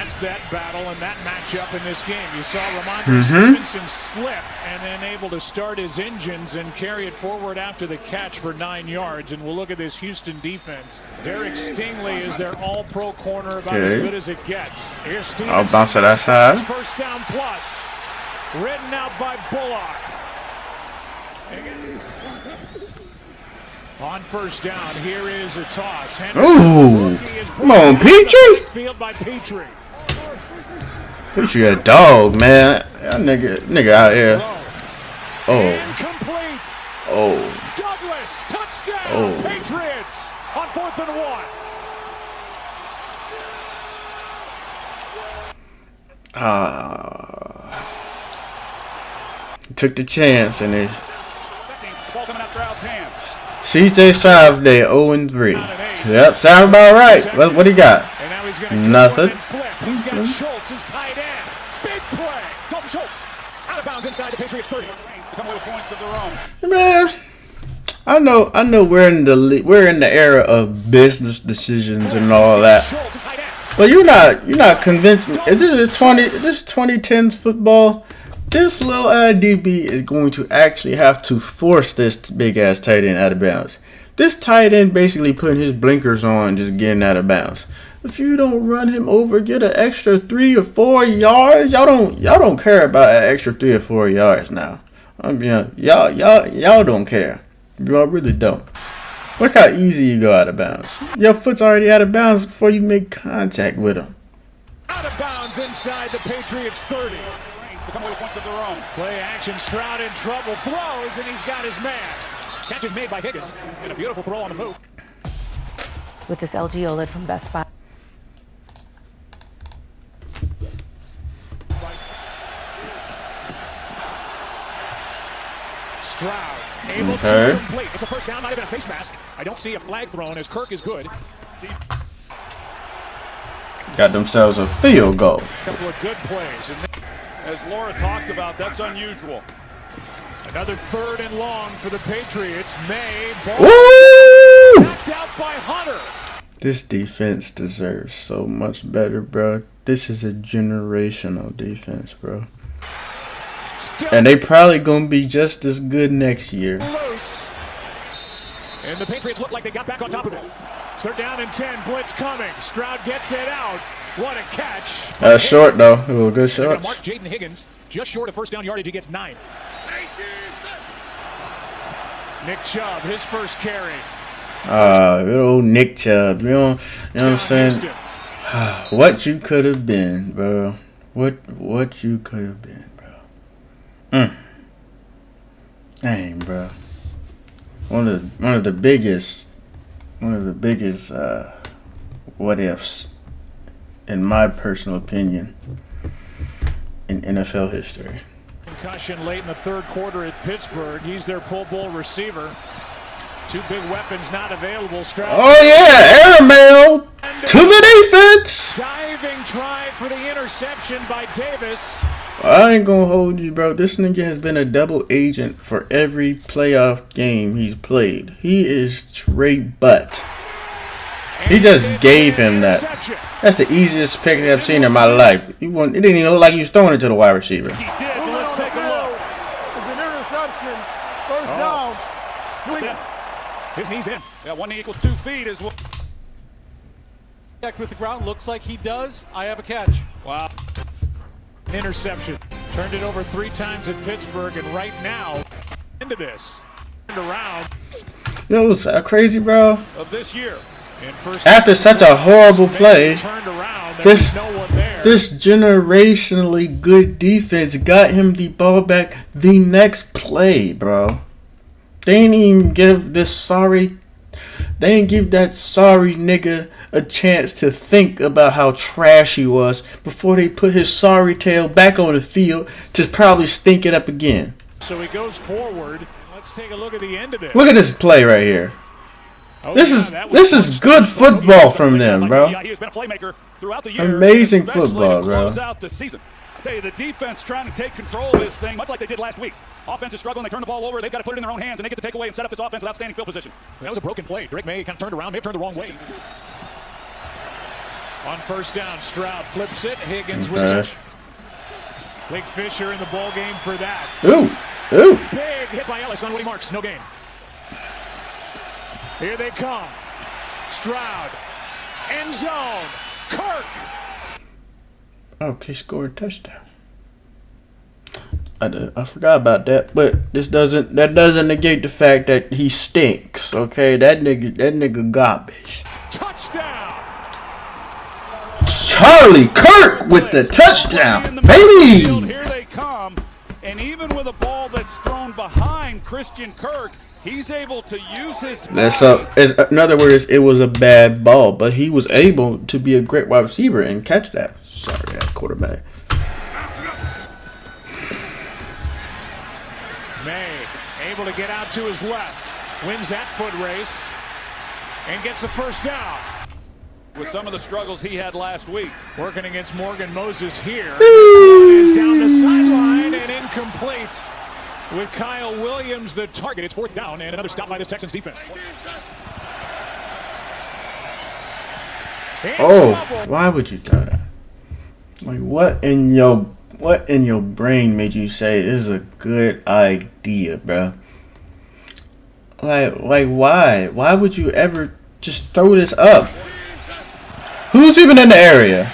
lost that battle and that matchup in this game. You saw Ramondre Stevenson slip and then able to start his engines and carry it forward after the catch for 9 yards. And we'll look at this Houston defense. Derek Stingley is their all-pro corner, about as good as it gets. Here's Stevenson. I'll bounce it outside. First down plus. Written out by Bullock. On first down, here is a toss. Ooh, come on, Petrie. Field by Petrie. Petrie a dog, man. That nigga out here. Oh. Incomplete. Oh. Douglas, touchdown. Oh. Patriots on 4th and 1. Took the chance and it. Ball coming out Stroud's hands. CJ Stroud day 0-3. Yep, sound about right. What he got? Nothing. He's got Schultz, his tight end. Big play. Dalton Schultz out of bounds inside the Patriots 30. Come with points of their own. Man, I know we're in the era of business decisions and all that. But you're not convinced. This is 2010s football. This little DB is going to actually have to force this big-ass tight end out of bounds. This tight end basically putting his blinkers on, just getting out of bounds. If you don't run him over, get an extra 3 or 4 yards. Y'all don't care about an extra 3 or 4 yards now. I mean, y'all don't care. Y'all really don't. Look how easy you go out of bounds. Your foot's already out of bounds before you make contact with him. Out of bounds inside the Patriots 30. Become away points of their own. Play action, Stroud in trouble, throws, and he's got his man. Catch is made by Higgins, and a beautiful throw on the move. With this LG OLED from Best Buy. Stroud able to complete. It's a first down, not even a face mask. I don't see a flag thrown as Kirk is good. Got themselves a field goal. A couple of good plays. And as Laura talked about, that's unusual. Another 3rd and long for the Patriots. May. Woo! Knocked out by Hunter. This defense deserves so much better, bro. This is a generational defense, bro. And they probably gonna be just as good next year. Loose. And the Patriots look like they got back on top of it. So they're down in 10. Blitz coming. Stroud gets it out. What a catch. Short, though. Ooh, good shorts. Mark Jaden Higgins, just short of first down yardage. He gets 9. Nick Chubb, his first carry. Good old Nick Chubb. You know what I'm saying? What you could have been, bro. What you could have been, bro. Dang, bro. One of the biggest what ifs, in my personal opinion, in NFL history. Concussion late in the 3rd quarter at Pittsburgh. He's their Pro Bowl receiver. 2 big weapons not available. Stroud. Oh yeah, airmail to the defense. Diving try for the interception by Davis. I ain't gonna hold you, bro. This nigga has been a double agent for every playoff game he's played. He is straight butt. He just gave him that. That's the easiest pick I've seen in my life. It didn't even look like he was throwing it to the wide receiver. He did. Let's take a look. It's an interception. First down. That's it. His knee's in. Yeah, 1 knee equals 2 feet is what. With the ground looks like he does. I have a catch. Wow. Interception. Turned it over 3 times at Pittsburgh, and right now, into this. Turned around. Yo, it's crazy, bro. Of this year. After such a horrible play, this generationally good defense got him the ball back the next play, bro. They didn't even give that sorry nigga a chance to think about how trash he was before they put his sorry tail back on the field to probably stink it up again. So he goes forward. Let's take a look at the end of this. Look at this play right here. This is good football from them, bro. He has been a playmaker throughout the year. Amazing football, bro. Out the season. I tell you, the defense trying to take control of this thing, much like they did last week. Offense is struggling. They turn the ball over. They've got to put it in their own hands, and they get to take away and set up this offense with outstanding field position. That was a broken play. Drake May kind of turned around. May have turned the wrong way. On first down, Stroud flips it. Higgins with Okay. it. Blake Fisher in the ball game for that. Ooh. Ooh. Big hit by Ellis on Woody Marks. No gain. Here they come. Stroud. End zone. Kirk. Okay, scored a touchdown. I forgot about that, but that doesn't negate the fact that he stinks. Okay, that nigga garbage. Touchdown. Charlie Kirk with the touchdown, baby. Here they come, and even with a ball that's thrown behind Christian Kirk, he's able to use his. In other words, it was a bad ball, but he was able to be a great wide receiver and catch that. Sorry, that quarterback. May able to get out to his left. Wins that foot race and gets the first down. With some of the struggles he had last week. Working against Morgan Moses here. This one is down the sideline and incomplete. With Kyle Williams the target. It's fourth down and another stop by this Texans defense. Oh, why would you do that? Like, what in your brain made you say this is a good idea, bro? Like why? Why would you ever just throw this up? Who's even in the area?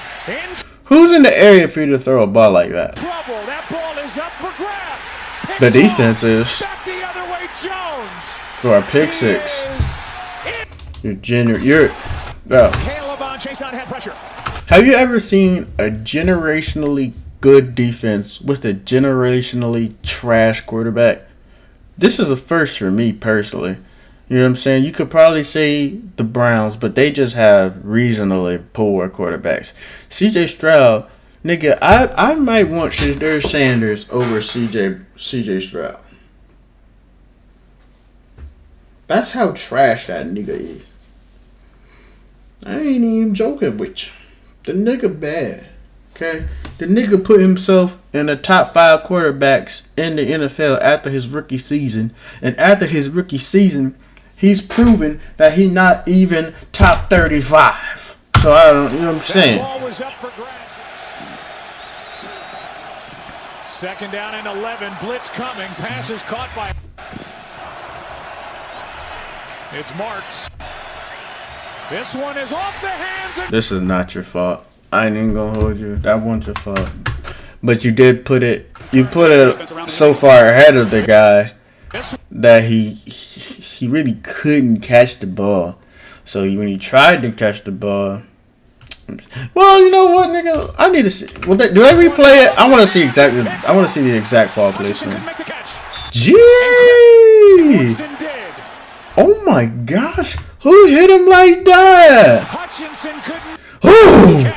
Who's in the area for you to throw a ball like that? Trouble. That ball is up for grabs. The defense is. Back the other way, Jones. For a pick six. You're bro. Caleb on chase on head pressure. Have you ever seen a generationally good defense with a generationally trash quarterback? This is a first for me personally. You know what I'm saying? You could probably say the Browns, but they just have reasonably poor quarterbacks. CJ Stroud, nigga, I might want Shadur Sanders over CJ Stroud. That's how trash that nigga is. I ain't even joking with you. The nigga bad. Okay? The nigga put himself in the top 5 quarterbacks in the NFL after his rookie season. And after his rookie season, he's proven that he's not even top 35. So I don't, you know what I'm saying? That ball was up for grabs. Second down and 11. Blitz coming. Pass is caught by. It's Marks. This one is off the hands of. This is not your fault. I ain't even gonna hold you. That wasn't your fault. But you did put it. You put it so far ahead of the guy that he really couldn't catch the ball. So when he tried to catch the ball, well, you know what, nigga? I need to see. Do they replay it? I want to see exactly. I want to see the exact ball placement. Gee! Oh my gosh! Who hit him like that? Hutchinson couldn't. Who?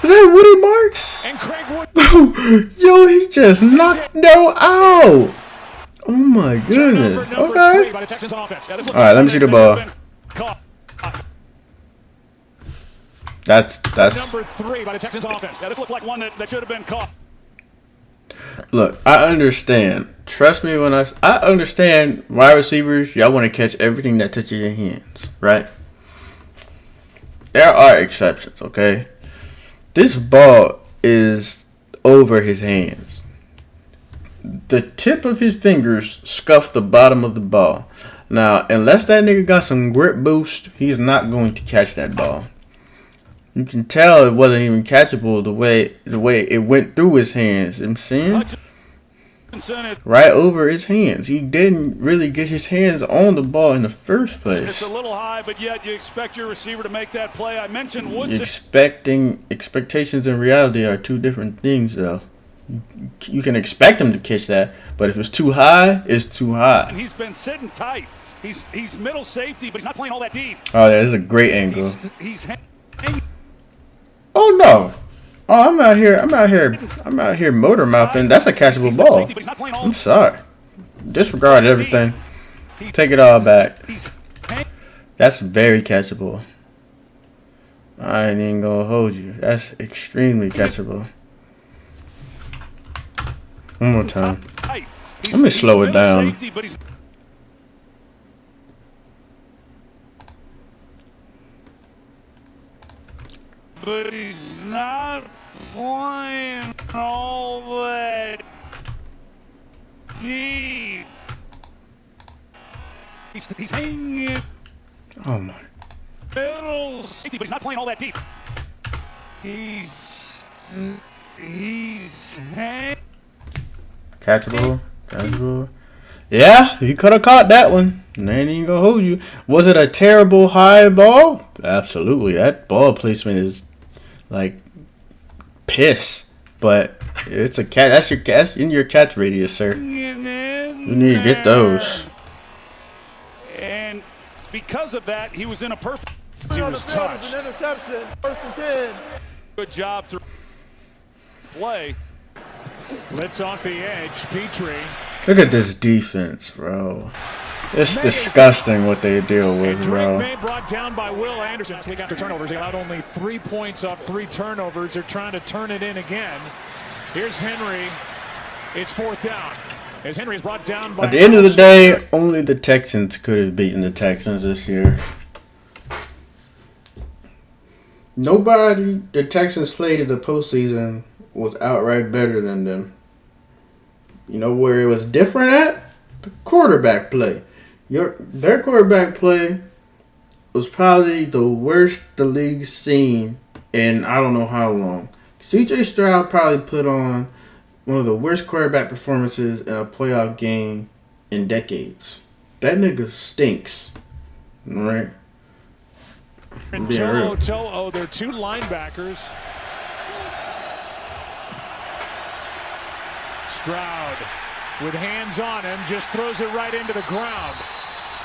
Is that Woody Marks? And Craig Wood. Yo, he just knocked no out. Oh my goodness. Okay. Alright, let me see the ball. That's number 3 by the Texans offense. Yeah, this looked like one that should have been caught. Look, I understand. Trust me when I understand wide receivers, y'all want to catch everything that touches your hands, right? There are exceptions, okay? This ball is over his hands. The tip of his fingers scuffed the bottom of the ball. Now, unless that nigga got some grip boost, he's not going to catch that ball. You can tell it wasn't even catchable the way it went through his hands. You know what I'm saying? Right over his hands. He didn't really get his hands on the ball in the first place. It's a little high, but yet you expect your receiver to make that play. I mentioned Woodson. Expectations and reality are two different things, though. You can expect him to catch that, but if it's too high, it's too high. And he's been sitting tight. He's middle safety, but he's not playing all that deep. Oh, yeah, this is a great angle. He's Oh no! Oh, I'm out here motor mouthing. That's a catchable ball. I'm sorry. Disregard everything. Take it all back. That's very catchable. I ain't even gonna hold you. That's extremely catchable. One more time. Let me slow it down. but he's not playing all that deep. He's hanging Oh my. middle safety, but he's not playing all that deep. He's hanging. Catchable. Catchable. Yeah, he could have caught that one. And they ain't even gonna hold you. Was it a terrible high ball? Absolutely. That ball placement is like piss. But it's a catch. That's your catch in your catch radius, sir. You need to get those. And because of that, he was in a perfect. He was touched. An interception. 1st and 10. Good job through play. Blitz off the edge. Petrie. Look at this defense, bro. It's disgusting what they deal with, Drake bro. May brought down by Will Anderson. Take after turnovers. They allowed only 3 points off 3 turnovers. They're trying to turn it in again. Here's Henry. It's 4th down. As Henry is brought down by. At the end of the day, only the Texans could have beaten the Texans this year. Nobody the Texans played in the postseason was outright better than them. You know where it was different at? The quarterback play. Their quarterback play was probably the worst the league's seen in I don't know how long. CJ Stroud probably put on one of the worst quarterback performances in a playoff game in decades. That nigga stinks. Alright? And To'o, they're 2 linebackers. Stroud with hands on him, just throws it right into the ground.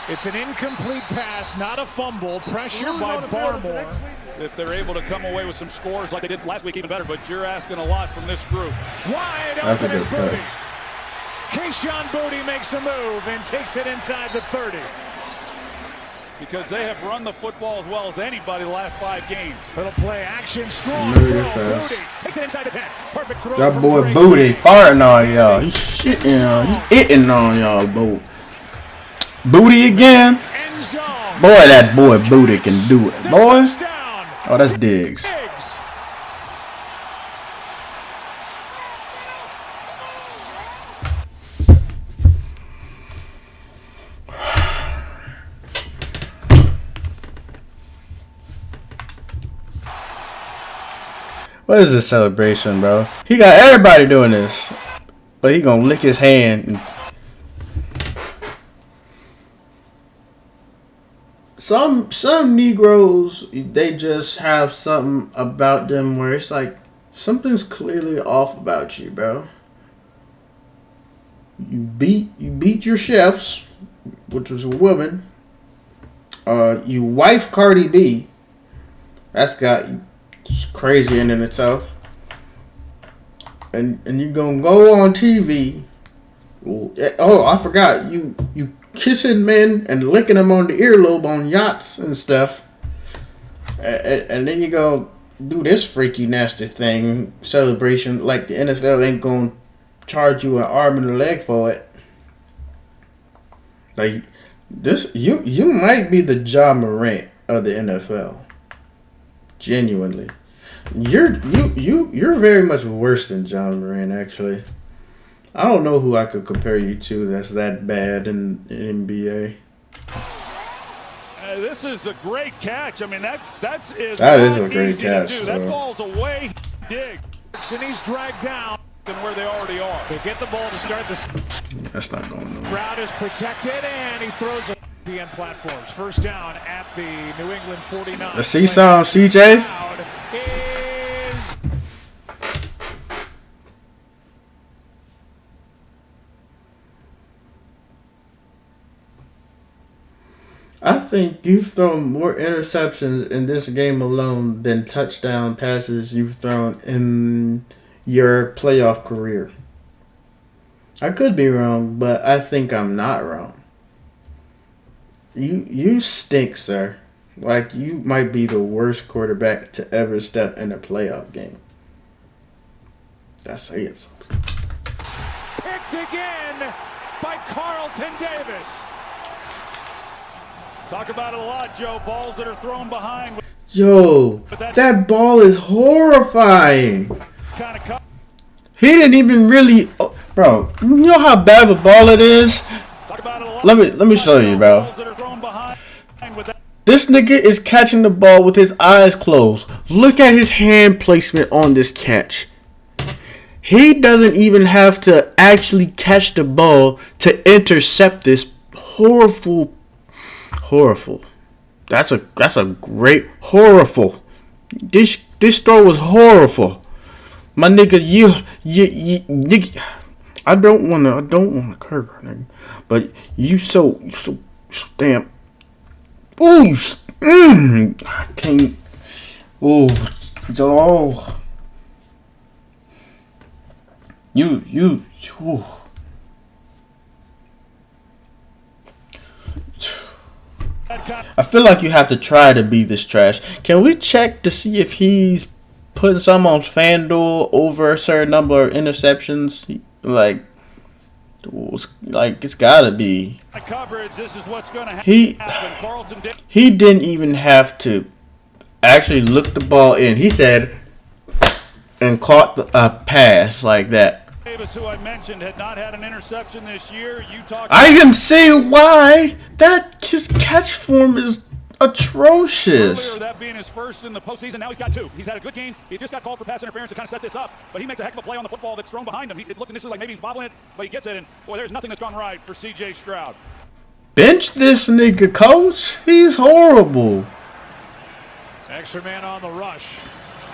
It's an incomplete pass, not a fumble. Pressure by Barmore. If they're able to come away with some scores like they did last week, even better. But you're asking a lot from this group. Wide That's a open is good Booty. pass. Keyshawn Booty makes a move and takes it inside the 30. Because they have run the football as well as anybody the last 5 games. Little play action, strong Really throw. fast. Booty takes it inside the 10. Perfect throw. That from boy Drake. Booty firing on y'all. He's shitting on. He hitting on y'all, boy. Booty again. End zone. Boy, that boy Booty can do it. Boy. Touchdown. Oh, that's Diggs. Diggs. What is this celebration, bro? He got everybody doing this. But he gonna lick his hand. Some Negroes, they just have something about them where it's like something's clearly off about you, bro. You beat your chefs, which was a woman. You wife Cardi B. That's got it's crazy in itself. And you gonna go on TV. Oh, I forgot. You kissing men and licking them on the earlobe on yachts and stuff. And then you go do this freaky nasty thing celebration like the NFL ain't gonna charge you an arm and a leg for it. Like this, you might be the Ja Morant of the NFL. Genuinely, you're very much worse than John Moran. Actually, I don't know who I could compare you to that's that bad in NBA. This is a great catch. I mean, that is a great easy catch. To do. Bro. That ball's away. Dig. And he's dragged down. And where they already are. They get the ball to start the. That's not going nowhere. Stroud is protected and he throws it. ESPN platforms. 1st down at the New England 49. Let's see some, CJ. Is I think you've thrown more interceptions in this game alone than touchdown passes you've thrown in your playoff career. I could be wrong, but I think I'm not wrong. You stink, sir. Like, you might be the worst quarterback to ever step in a playoff game. That's saying something. picked again by Carlton Davis. Talk about it a lot, Joe. Balls that are thrown behind. Yo, that ball is horrifying. He didn't even really, bro. You know how bad of a ball it is? Let me show you, bro. This nigga is catching the ball with his eyes closed. Look at his hand placement on this catch. He doesn't even have to actually catch the ball to intercept this horrible. That's a great horrible. This throw was horrible. My nigga, you nigga, I don't wanna curse, nigga, but you so damn. Ooh, I can't. Ooh, oh. You. Ooh. I feel like you have to try to be this trash. Can we check to see if he's putting some on FanDuel over a certain number of interceptions? Like it's gotta be. This is what's gonna happen. He didn't even have to actually look the ball in. He said and caught a pass like that. Davis, who I mentioned, had not had an interception this year. I can see why. His catch form is atrocious. Earlier, that being his first in the postseason, now he's got 2. He's had a good game. He just got called for pass interference to kind of set this up, but he makes a heck of a play on the football that's thrown behind him. It looked initially like maybe he's bobbling it, but he gets it, and boy, there's nothing that's gone right for C.J. Stroud. Bench this nigga, coach. He's horrible. Extra man on the rush,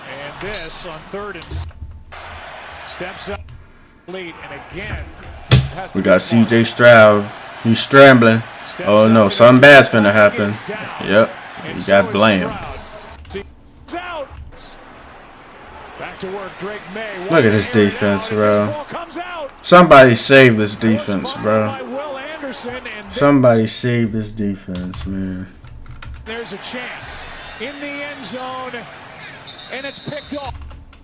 and this on 3rd and steps up lead, and again we got C.J. Stroud. He's scrambling. Oh no, something bad's finna happen. Yep, you got blamed. Back to work, Drake May. Look at this defense, bro. Somebody save this defense, bro. Somebody save this defense, man. There's a chance in the end zone, and it's picked off.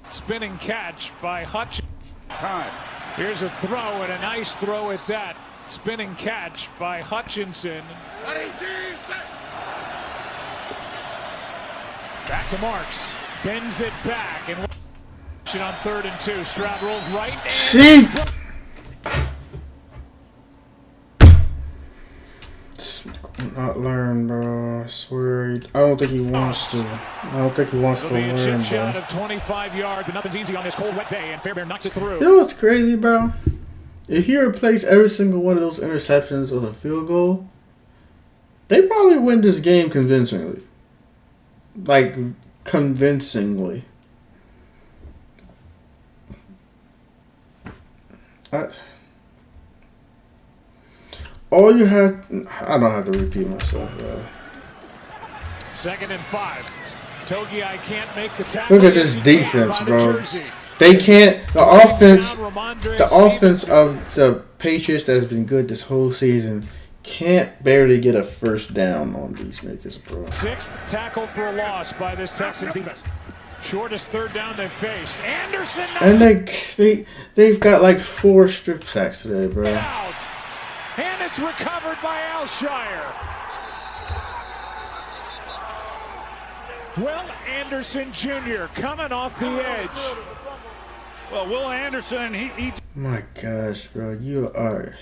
Spinning catch by Hutchinson. Time. Here's a throw, and a nice throw at that. Spinning catch by Hutchinson. Back to Marks. Bends it back, and on 3rd and 2. Stroud rolls right. See? Not learn, bro. I swear. I don't think he wants to. I don't think he wants to learn, chip bro. Shot of 25 yards, but nothing's easy on this cold, wet day, and Fairbairn knocks it through. You know what's crazy, bro? If you replace every single one of those interceptions with a field goal, they probably win this game convincingly. Like, convincingly. All you had, I don't have to repeat myself, bro. 2nd and 5. Togi, I can't make the tackle. Look at this defense, bro. They can't. The offense of the Patriots that's been good this whole season can't barely get a first down on these niggas, bro. 6th tackle for a loss by this Texans defense. Shortest 3rd down they've faced. Anderson. And they've got like 4 strip sacks today, bro. Out. And it's recovered by Alshire. Will Anderson Jr. coming off the edge. Well, Will Anderson, he my gosh, bro, you are.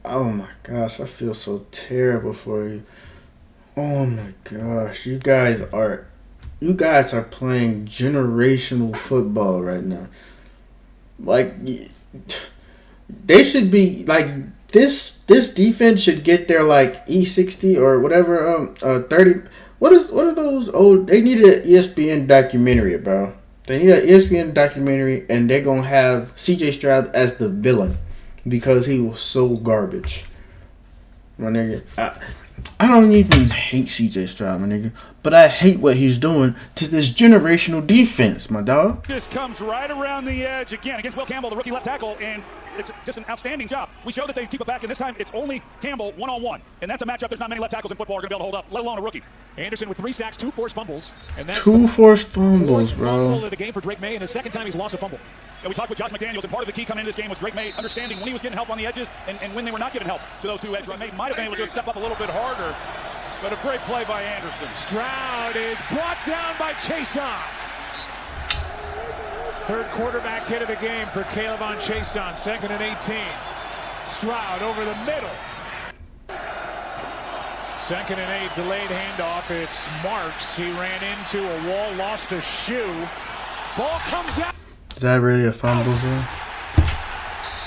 Oh my gosh, I feel so terrible for you. Oh my gosh, you guys are playing generational football right now. Like, they should be like this defense should get their like E60 or whatever 30. What are those old? They need an ESPN documentary, bro. They need an ESPN documentary, and they're gonna have C.J. Stroud as the villain because he was so garbage. My nigga, I don't even hate C.J. Stroud, my nigga, but I hate what he's doing to this generational defense, my dog. This comes right around the edge again against Will Campbell, the rookie left tackle, and it's just an outstanding job. We show that they keep it back, and this time it's only Campbell one-on-one, and that's a matchup there's not many left tackles in football are going to be able to hold up, let alone a rookie. Anderson with 3 sacks, 2 forced fumbles, and that's 2 forced fumbles, bro. Fumble of the game for Drake May, and the 2nd time he's lost a fumble. And we talked with Josh McDaniels, and part of the key coming into this game was Drake May understanding when he was getting help on the edges and when they were not giving help to those 2 edge rushers. May might have been able to step up a little bit harder. But a great play by Anderson. Stroud is brought down by Chason. Third quarterback hit of the game for Caleb on Chason. 2nd and 18. Stroud over the middle. 2nd and 8, delayed handoff. It's Marks. He ran into a wall, lost a shoe. Ball comes out. Is that really a fumble zone?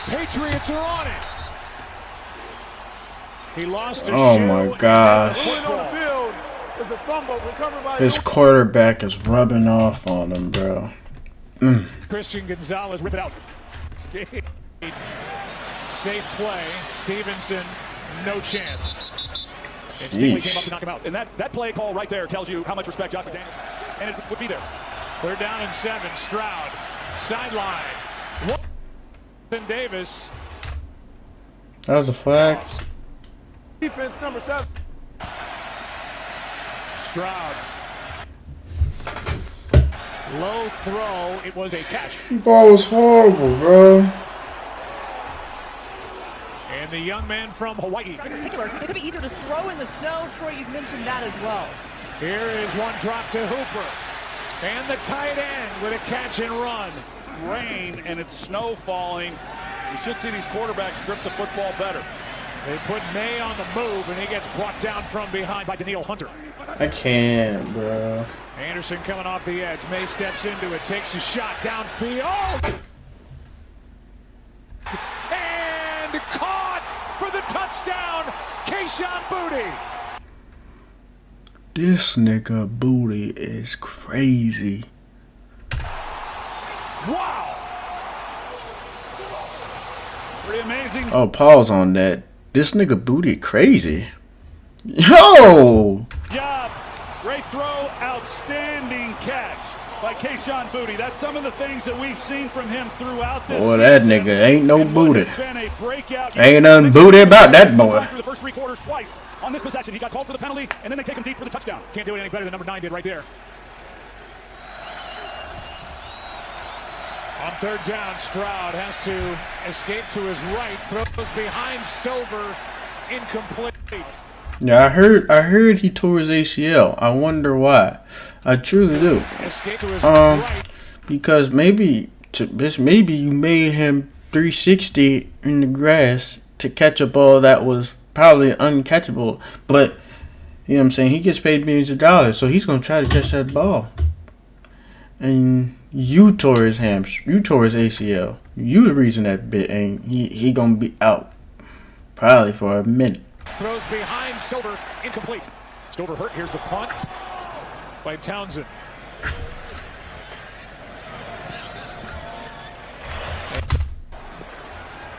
Patriots are on it. He lost a shoe. Oh my gosh. Point on the field is a fumble recovered by His quarterback is rubbing off on him, bro. Christian Gonzalez rip it out. Safe play. Stevenson, no chance. And Stingley came up to knock him out. And that play call right there tells you how much respect Josh McDaniels, and it would be there. 3rd down and 7. Stroud, sideline. Wilson Davis. That was a flag. defense number 7. Stroud. Low throw. It was a catch. The ball was horrible, bro. And the young man from Hawaii. In particular, it could be easier to throw in the snow. Troy, you've mentioned that as well. Here is one drop to Hooper. And the tight end with a catch and run. Rain and it's snow falling. You should see these quarterbacks grip the football better. They put May on the move, and he gets brought down from behind by Daniil Hunter. I can't, bro. Anderson coming off the edge. May steps into it, takes a shot downfield. And caught for the touchdown, Kayshon Boutte. This nigga Booty is crazy. Wow. Pretty amazing. Oh, pause on that. This nigga Booty crazy. Yo! Job. Great throw. Outstanding catch by Kayshon Boutte. That's some of the things that we've seen from him throughout this Boy, that season. nigga ain't no And what booty. has been a breakout. Ain't nothing booty about that boy. Through the first 3 quarters twice on this possession. He got called for the penalty, and then they take him deep for the touchdown. Can't do it any better than number 9 did right there. On 3rd down, Stroud has to escape to his right. Throws behind Stover. Incomplete. Yeah, I heard he tore his ACL. I wonder why. I truly do. Escape to his right. Because maybe you made him 360 in the grass to catch a ball that was probably uncatchable. But you know what I'm saying, he gets paid millions of dollars, so he's gonna try to catch that ball. And you tore his ACL. You the reason that bit ain't he gonna be out probably for a minute. Throws behind Stover, incomplete. Stover hurt. Here's the punt by Townsend.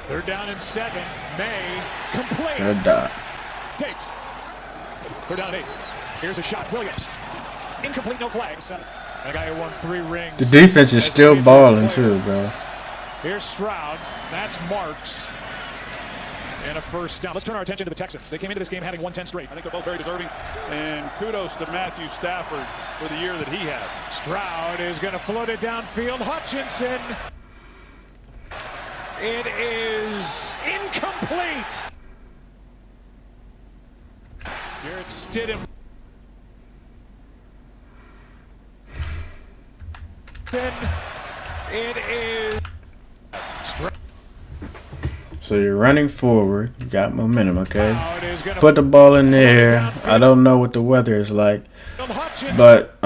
Third down and 7. May complete. Good dot. Takes. 3rd down and 8. Here's a shot. Williams. Incomplete, no flags. That guy who won 3 rings. The defense is still balling too, bro. Here's Stroud. That's Marks. And a 1st down. Let's turn our attention to the Texans. They came into this game having won 10 straight. I think they're both very deserving. And kudos to Matthew Stafford for the year that he had. Stroud is going to float it downfield. Hutchinson. It is incomplete. Garrett Stidham. Then it is Stroud. So you're running forward. You got momentum, okay? Put the ball in there. I don't know what the weather is like, but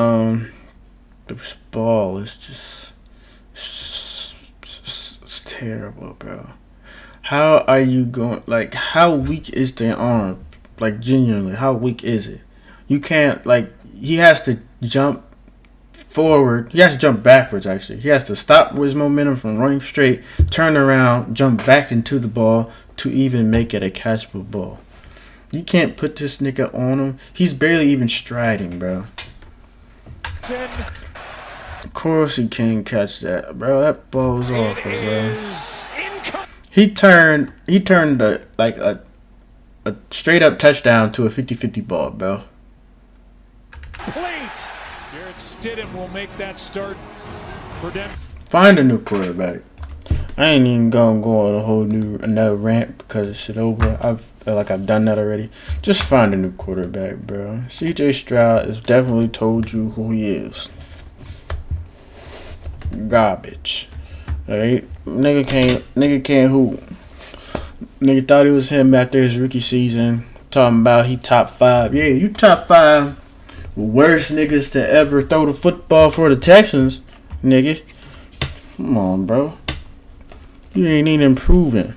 this ball is just it's terrible, bro. How are you going? Like, how weak is the arm? Like, genuinely, how weak is it? You can't, like, he has to jump forward. He has to jump backwards, actually. He has to stop his momentum from running straight, turn around, jump back into the ball to even make it a catchable ball. You can't put this nigga on him. He's barely even striding, bro. Of course he can't catch that, bro. That ball was awful, bro. He turned a straight up touchdown to a 50-50 ball, bro. Garrett Stidham will make that start for them. Find a new quarterback. I ain't even gonna go on a whole another rant because of shit over. like I've done that already. Just find a new quarterback, bro. CJ Stroud has definitely told you who he is. Garbage. Alright? Nigga can't hoop. Nigga thought it was him after his rookie season. Talking about he top 5. Yeah, you top 5 worst niggas to ever throw the football for the Texans, nigga. Come on, bro. You ain't even improving.